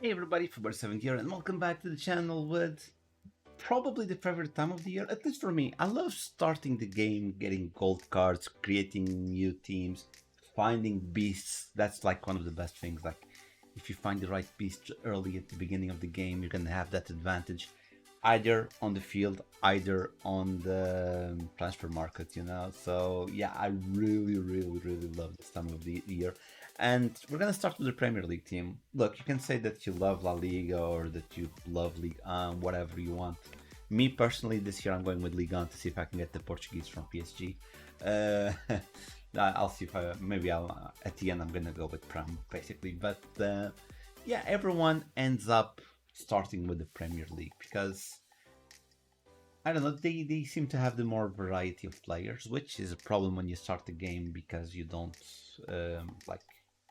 Hey everybody, Fubar7 here, and welcome back to the channel with probably the favorite time of the year, at least for me. I love starting the game, getting gold cards, creating new teams, finding beasts. That's like one of the best things. Like, if you find the right beast early at the beginning of the game, you're gonna have that advantage, either on the field, either on the transfer market, So yeah, I really love this time of the year. And we're gonna start with the Premier League team. Look, you can say that you love La Liga or that you love League whatever you want. Me personally, this year I'm going with Ligue 1 to see if I can get the Portuguese from PSG. Uh, I'll see if maybe I'll at the end I'm gonna go with Prem basically. But yeah, everyone ends up starting with the Premier League because I don't know, they seem to have the more variety of players, which is a problem when you start the game because you don't like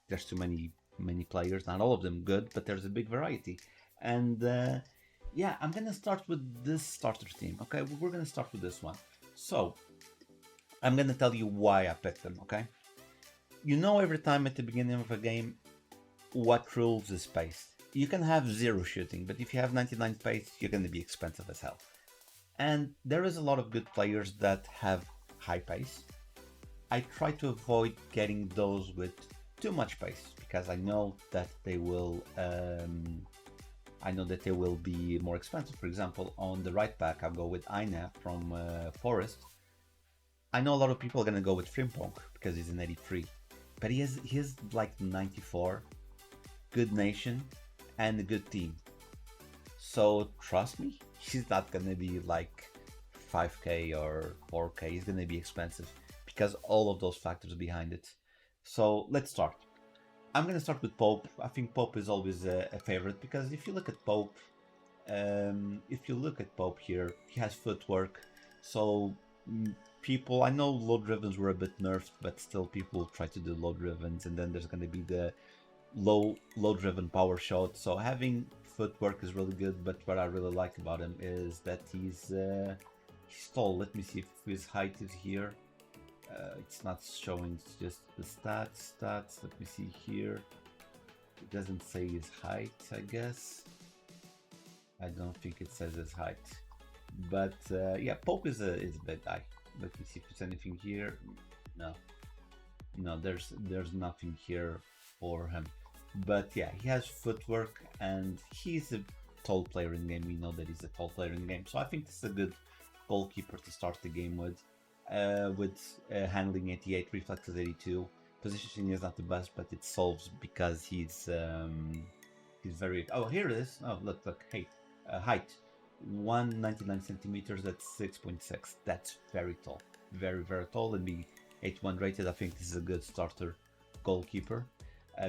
there's too many players, not all of them good, but there's a big variety. And yeah, I'm gonna start with this starter team. Okay, we're gonna start with this one. So I'm gonna tell you why I picked them. Okay, you know, every time at the beginning of a game, what rules is pace. You can have zero shooting, but if you have 99 pace, you're gonna be expensive as hell. And there is a lot of good players that have high pace. I try to avoid getting those with too much pace because I know that they will. I know that they will be more expensive. For example, on the right back, I'll go with Aina from Forest. I know a lot of people are gonna go with Frimpong because he's an 83, but he has like 94, good nation, and a good team. So trust me, he's not gonna be like 5k or 4k. He's gonna be expensive because all of those factors behind it. So let's start. I'm gonna start with Pope. I think Pope is always a favorite because if you look at Pope here, he has footwork. So people, I know low drivens were a bit nerfed, but still people try to do low drivens, and then there's gonna be the low driven power shot. So having footwork is really good, but what I really like about him is that he's tall. Let me see if his height is here. It's not showing, it's just the stats. Let me see here. It doesn't say his height, I guess. I don't think it says his height. But yeah, Pope is a big guy. Let me see if there's anything here. No, no, there's nothing here for him. But yeah, he has footwork and he's a tall player in game. We know that he's a tall player in game, so I think this is a good goalkeeper to start the game with handling 88, reflexes 82. Positioning is not the best, but it solves because he's very. Oh, here it is. Oh, look. Hey, height 199 centimeters. That's 6.6. That's very tall, very tall, and be 81 rated. I think this is a good starter goalkeeper.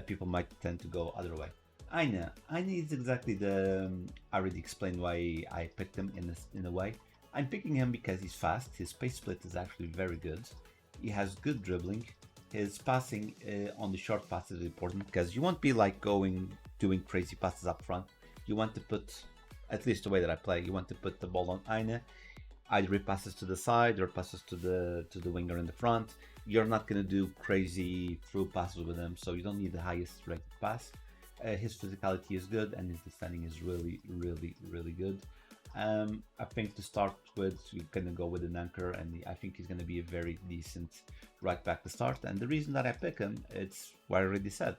People might tend to go other way. Aina is exactly the. I already explained why I picked him in a way. I'm picking him because he's fast. His pace split is actually very good. He has good dribbling. His passing on the short passes is important because you won't be like doing crazy passes up front. You want to put, at least the way that I play, you want to put the ball on Aina. Either it passes to the side or passes to the winger in the front. You're not going to do crazy through passes with him, so you don't need the highest rated pass. His physicality is good and his defending is really good. I think to start with, you're going to go with an anchor, and I think he's going to be a very decent right back to start. And the reason that I pick him, it's what I already said.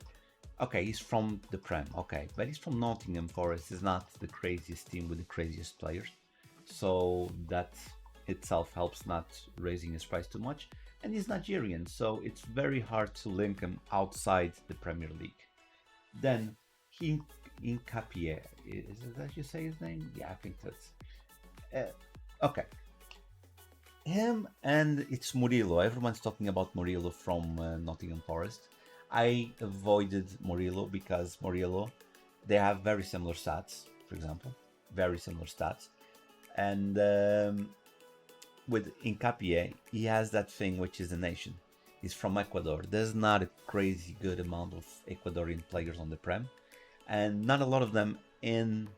Okay, he's from the Prem, okay, but he's from Nottingham Forest. It's not the craziest team with the craziest players, so that itself helps not raising his price too much. And he's Nigerian, so it's very hard to link him outside the Premier League. Then he Incapie, is that you say his name? Yeah, I think that's okay. Him, and it's Murillo. Everyone's talking about Murillo from Nottingham Forest. I avoided Murillo because Murillo, they have very similar stats, for example, very similar stats. And with Incapie, he has that thing which is a nation. He's from Ecuador. There's not a crazy good amount of Ecuadorian players on the Prem, and not a lot of them in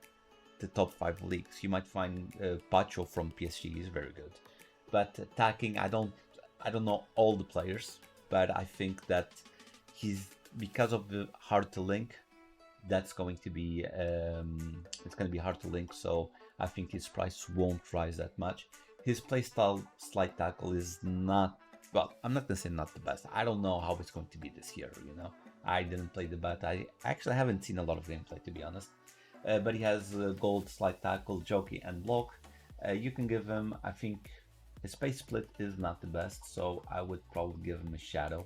the top 5 leagues. You might find Pacho from PSG is very good, but attacking, I don't know all the players, but I think that he's, because of the hard to link, that's going to be it's going to be hard to link. So I think his price won't rise that much. His playstyle slide tackle is not, well, I'm not gonna say not the best. I don't know how it's going to be this year. I didn't play the beta. I actually haven't seen a lot of gameplay, to be honest. But he has gold slide tackle, jockey, and block. You can give him, I think, his space split is not the best, so I would probably give him a shadow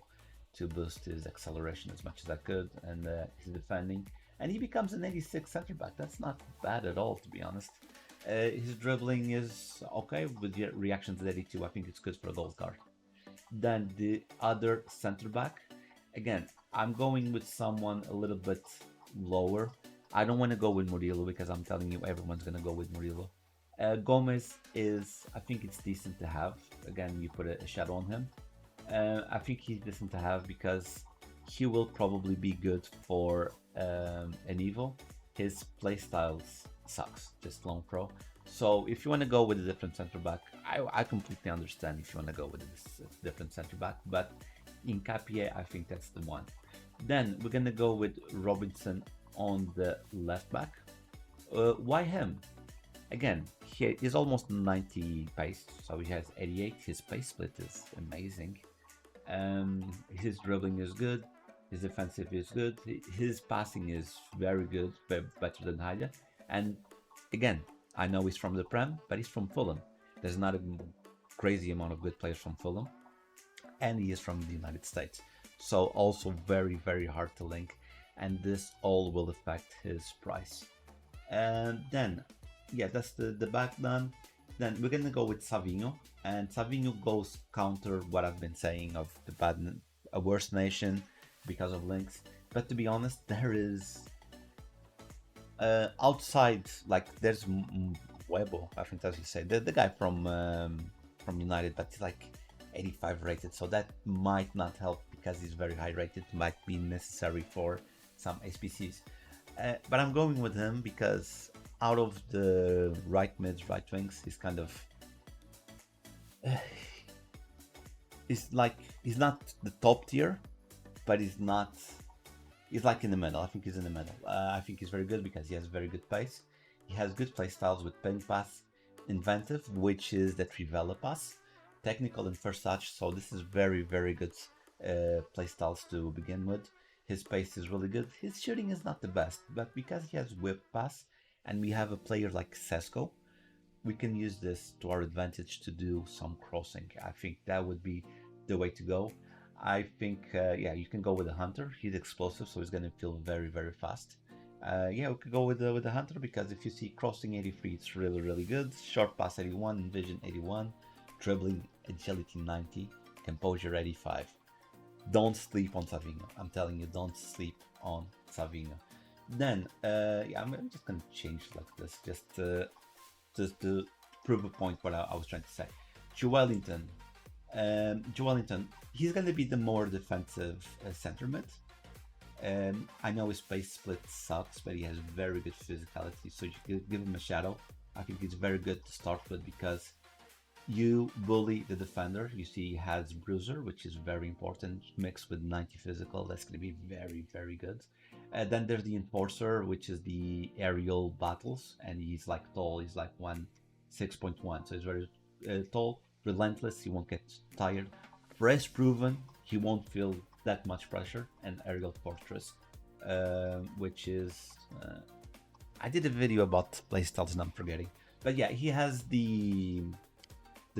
to boost his acceleration as much as I could, and his defending. And he becomes an 86 center back. That's not bad at all, to be honest. His dribbling is okay with the reaction to 82. I think it's good for a gold card. Then the other center back, again, I'm going with someone a little bit lower. I don't want to go with Murillo because I'm telling you everyone's going to go with Murillo. Gomez is, I think it's decent to have. Again, you put a shadow on him. I think he's decent to have because he will probably be good for an Evo. His playstyles sucks, just lone pro. So if you want to go with a different center back, I completely understand if you want to go with a different center back, but in Capier, I think that's the one. Then we're gonna go with Robinson on the left back. Why him? Again, he is almost 90 pace, so he has 88. His pace split is amazing. His dribbling is good. His defensive is good. His passing is very good, better than Haida. And again, I know he's from the Prem, but he's from Fulham. There's not a crazy amount of good players from Fulham, and he is from the United States. So also very, very hard to link, and this all will affect his price. And then, yeah, that's the back done. Then we're gonna go with Savinho, and Savinho goes counter what I've been saying of a worse nation because of links. But to be honest, there is outside, like there's Webo, I think as you say, the guy from United, but he's like 85 rated, so that might not help because he's very high rated. Might be necessary for some SPCs, but I'm going with him because out of the right mids, right wings, he's kind of he's not the top tier, but he's like in the middle. I think he's in the middle. I think he's very good because he has very good pace. He has good play styles with ping pass, inventive, which is the Trivela pass, technical and first touch. So this is very, very good play styles to begin with. His pace is really good. His shooting is not the best, but because he has whip pass and we have a player like Sesko, we can use this to our advantage to do some crossing. I think that would be the way to go. I think, yeah, you can go with the Hunter. He's explosive, so he's going to feel very, very fast. Yeah, we could go with the Hunter because if you see crossing 83, it's really, really good. Short pass 81, vision 81, dribbling agility 90, composure 85. Don't sleep on Savinho. I'm telling you, don't sleep on Savinho. Then, yeah, I'm just going to change like this just to prove a point what I was trying to say. Joelinton. Joelinton, he's going to be the more defensive center mid. I know his space split sucks, but he has very good physicality, so you can give him a shadow. I think he's very good to start with because you bully the defender. You see he has Bruiser, which is very important, mixed with 90 physical. That's going to be very, very good. Then there's the Enforcer, which is the aerial battles, and he's like tall. He's like 6.1, so he's very tall, relentless. He won't get tired. Press proven. He won't feel that much pressure. And aerial fortress, which is I did a video about playstyles and I'm forgetting. But yeah, he has the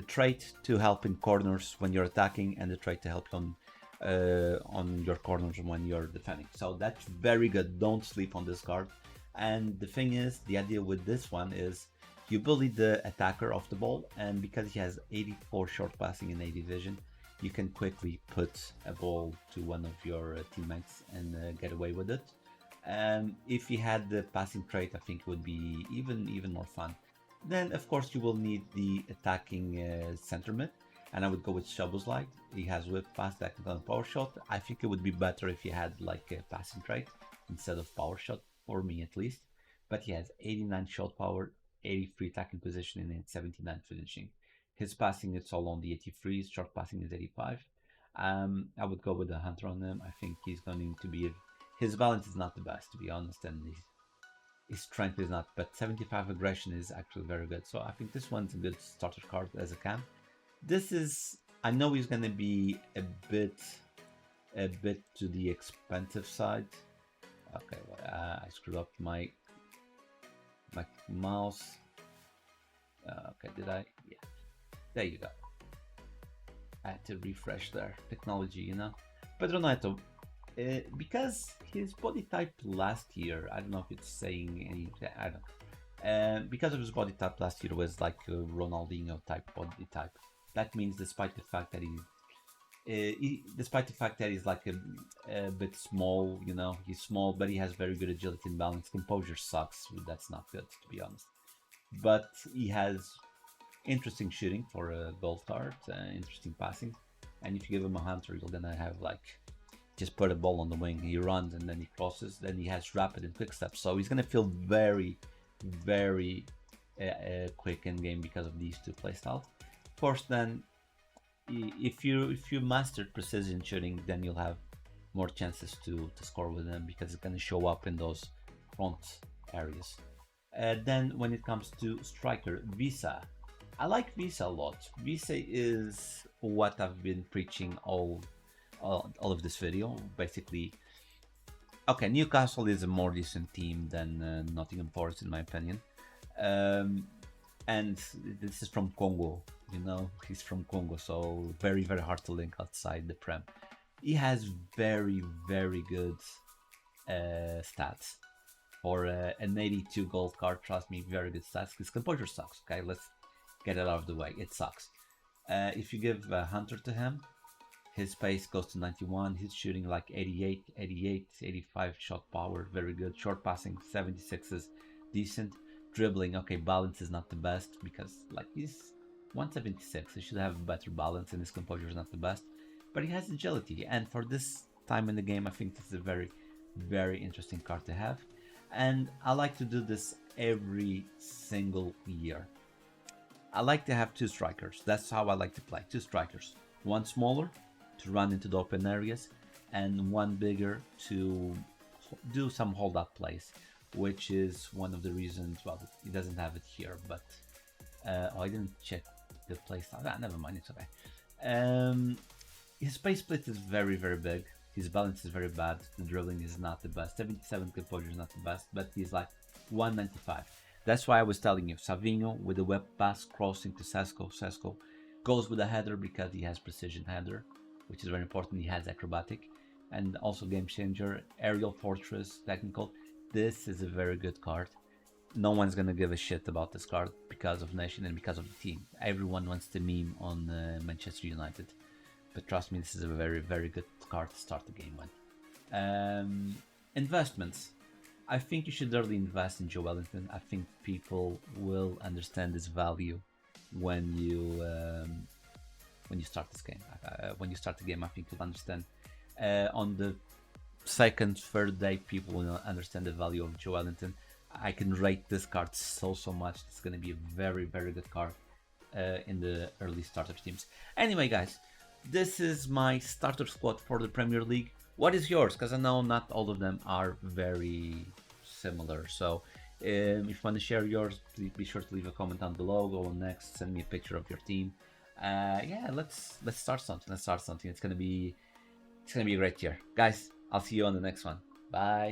trait to help in corners when you're attacking, and the trait to help on your corners when you're defending. So that's very good. Don't sleep on this card. And the thing is, the idea with this one is you bully the attacker off the ball, and because he has 84 short passing and 80 vision, you can quickly put a ball to one of your teammates and get away with it. If he had the passing trait, I think it would be even more fun. Then, of course, you will need the attacking center mid, and I would go with Szoboszlai. He has whip, pass, technical, and power shot. I think it would be better if he had like a passing trait instead of power shot, for me at least. But he has 89 shot power, 83 attacking positioning, and 79 finishing. His passing is all on the 83, his short passing is 85. I would go with the Hunter on him. I think he's going to be His balance is not the best, to be honest, and his strength is not. But 75 aggression is actually very good. So I think this one's a good starter card as a camp. This is, I know he's gonna be a bit to the expensive side. Okay, well, I screwed up my mouse. Okay, did I? Yeah, there you go. I had to refresh there. Technology, you know. Pedro Neto, because his body type last year, I don't know if it's saying anything. I don't know. Because of his body type last year was like a Ronaldinho type body type. That means despite the fact that despite the fact that he's like a bit small, you know, he's small, but he has very good agility and balance. Composure sucks. That's not good, to be honest. But he has interesting shooting for a gold card, interesting passing. And if you give him a hunter, you're gonna have like just put a ball on the wing. He runs and then he crosses. Then he has rapid and quick steps. So he's gonna feel very, very quick in game because of these two playstyles. Of course, then if you mastered precision shooting, then you'll have more chances to score with him because it's gonna show up in those front areas. Then when it comes to striker, Visa. I like Visa a lot. Visa is what I've been preaching all of this video. Basically, okay, Newcastle is a more decent team than Nottingham Forest in my opinion. And this is from Congo, you know, he's from Congo, so very, very hard to link outside the Prem. He has very, very good stats. For an 82 gold card, trust me, very good stats. His composure sucks, okay? Let's get it out of the way. It sucks. If you give Hunter to him, his pace goes to 91. He's shooting like 88, 85 shot power. Very good. Short passing, 76 is decent. Dribbling, okay, balance is not the best because like he's 176. He should have better balance and his composure is not the best. But he has agility. And for this time in the game, I think this is a very, very interesting card to have. And I like to do this every single year. I like to have two strikers. That's how I like to play. Two strikers. One smaller to run into the open areas and one bigger to do some hold up plays, which is one of the reasons, well, he doesn't have it here, but I didn't check the play style. Never mind, it's okay. His space split is very, very big. His balance is very bad. The dribbling is not the best. 77 composure is not the best, but he's like 195. That's why I was telling you, Savinho with the web pass crossing to Sesko. Sesko goes with a header because he has precision header, which is very important. He has acrobatic and also game changer, aerial fortress, technical. This is a very good card. No one's gonna give a shit about this card because of Nation and because of the team. Everyone wants to meme on Manchester United. But trust me, this is a very, very good card to start the game with. Investments. I think you should early invest in Joelinton. I think people will understand his value when you start this game. When you start the game, I think you'll understand. On the second, third day, people will understand the value of Joelinton. I can rate this card so much. It's going to be a very, very good card in the early starter teams. Anyway, guys. This is my starter squad for the Premier League. What is yours? Because I know not all of them are very similar. So if you want to share yours, please be sure to leave a comment down below. Go on next, send me a picture of your team. Yeah, let's start something. Let's start something. It's gonna be a great year, guys. I'll see you on the next one. Bye.